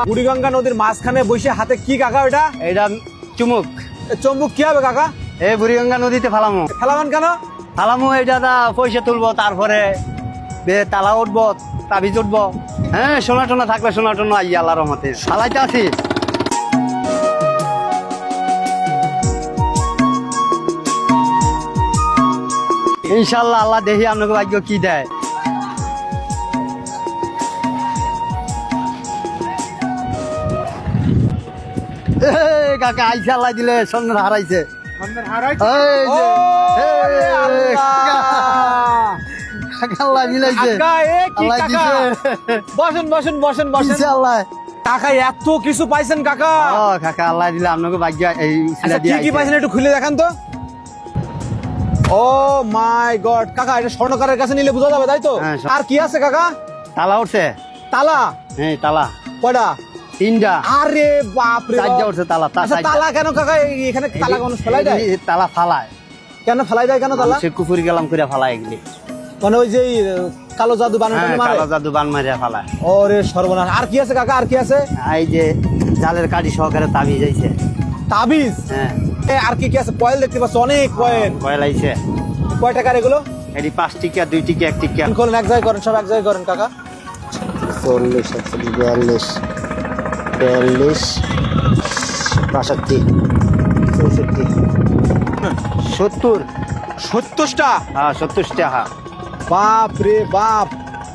বুড়িগঙ্গা নদীর মাঝখানে বসে হাতে কি কাকা ওটা? এটা চুমুক। চম্বুক কি হবে কাকা? এই বুড়িগঙ্গা নদীতে ফালামো। ফেলাবেন কেন? ফালামো এটা পয়সা তুলবো, তারপরে তালা উঠবো, তাবিজ উঠবো। হ্যাঁ, সোনা টোনা থাকলে সোনা টোনা আইয়া আল্লাহর রহমতে ফালাইতে আছি। ইনশাল্লাহ আল্লাহ দেখি আপনাকে ভাগ্য কি দেয়। কাকা আইসা আল্লাহ দিলে সন্ধ্যা হারাইছে। এই যে, কাকা আল্লাহ মিলাইছে। কাকা, এ কি আল্লাহ কাকা? দিছে। বসেন বসেন বসেন বসেন। দিছে আল্লাহ। কাকা এত কিছু পাইছেন কাকা? ও কাকা আল্লাহ দিলে আপনাকে ভাগ্য এই আচ্ছা, কি কি পাইছেন একটু খুলে দেখান তো। ও মাই গড কাকা, এটা স্বর্ণকারের কাছে নিলে বোঝা যাবে, তাই তো? হ্যাঁ, আর কি আছে কাকা? তালা উঠছে। তালা? হ্যাঁ, তালা কয়টা? 3টা। আরে বাপ রে চারটা বাপ। উঠছে তালা। আচ্ছা, তালা কেন কাকা? এখানে তালা কেন ফেলাই দেয়? তালা ফালায় কেন ফেলাই দেয় কেন তালা? সে কুকুরি গেলাম করে ফালায় এগুলি। মানে ওই যে কালো জাদু বানানো মারে? কালো জাদু বান মারিয়া ফালায়। ওরে সর্বনাশ। আর কি আছে কাকা? আর কি আছে? এই যে জালের কাঠি সহকারে তাবিজ যাইছে। তাবিজ? হ্যাঁ। আর কি কি আছে? কয়েল দেখতে পাচ্ছ, অনেক কয়েল। কয়েল আইছে। কয় টাকার এগুলো? এটি 5 টিকা, 2 টিকা, 1 টিকা। করেন এক জায়গায় করেন, সব এক জায়গায় করেন কাকা। 40, 41, 42, 62, 64, 70। 70টা? হ্যাঁ, 70 টাকা। বাপ রে বাপ।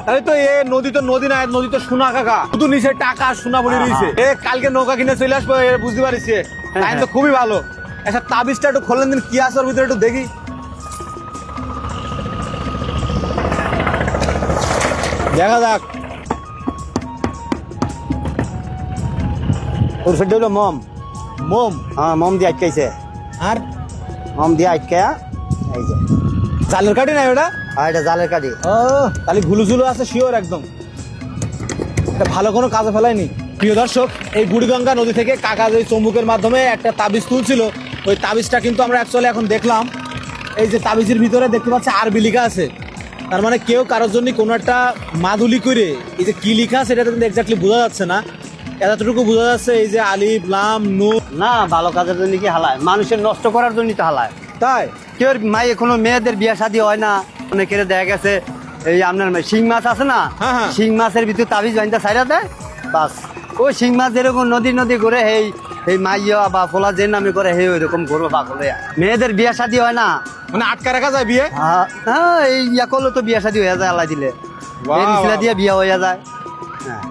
তাই তো, এ নদী তো নদী না, নদী তো সোনা কাকা। শুধু নিচে টাকা সোনা বলে রয়েছে। এ কালকে নৌকা কিনে চলে আসবো, এ বুঝতে পারিস। টাইম তো খুবই ভালো। আচ্ছা, তাবিজটা একটু খোলেন দিন, কি আছে ওর ভিতরে একটু দেখি। দেখা যাক। ওর সেটা হলো মম। মোম? হ্যাঁ, মম দিয়ে আটকাইছে। আর মম দিয়ে আটকায়া এই যে। জালের কাঠি নাই ওটা? আর এটা জালের কাঠি। ও, তাহলে ঘুলু ঝুলু আছে শিওর একদম। এটা ভালো কোনো কাজে ফেলায়নি। প্রিয় দর্শক, এই বুড়িগঙ্গা নদী থেকে কাকা যে চম্বুকের মাধ্যমে একটা তাবিজ তুলছিল, ওই তাবিজটা কিন্তু আমরা অ্যাকচুয়ালি এখন দেখলাম। এই যে তাবিজের ভিতরে দেখতে পাচ্ছি আরবি লেখা আছে। তার মানে কেউ কারোর জন্য কোনো একটা মাদুলি করে এই যে কি লেখা সেটা কিন্তু এক্স্যাক্টলি বোঝা যাচ্ছে না। এতটুকু বোঝা যাচ্ছে এই যে আলিফ লাম নুন। না, ভালো কাজের জন্য কি হালায়? মানুষের নষ্ট করার জন্য তো হালায়। তাই? কেউ মাই কোনো মেয়েদের বিয়ে শাদী হয় না, অনেকের দেখা গেছে এই আপনার শিং মাছ আছে না, হ্যাঁ, হ্যাঁ। শিং মাছের ভিতরে তাবিজ বান্ধা ছাইরা দেয়, বাস ওই শিং মাছ যেরকম নদী নদী করে এই মাইয়া বা ফোলা যে নামে করে ওই রকম করবো পাগল হইয়া। মেয়েদের বিয়ে শাদী হয় না, মানে আটকা রাখা যায় বিয়ে? হ্যাঁ, এই ইয়া করলে তো বিয়ে শাদী হয়ে যায় আল্লাহ দিলে। বাহ, এই রিসিলা বাহ। দিয়ে বিয়ে হয়ে যায়। হ্যাঁ।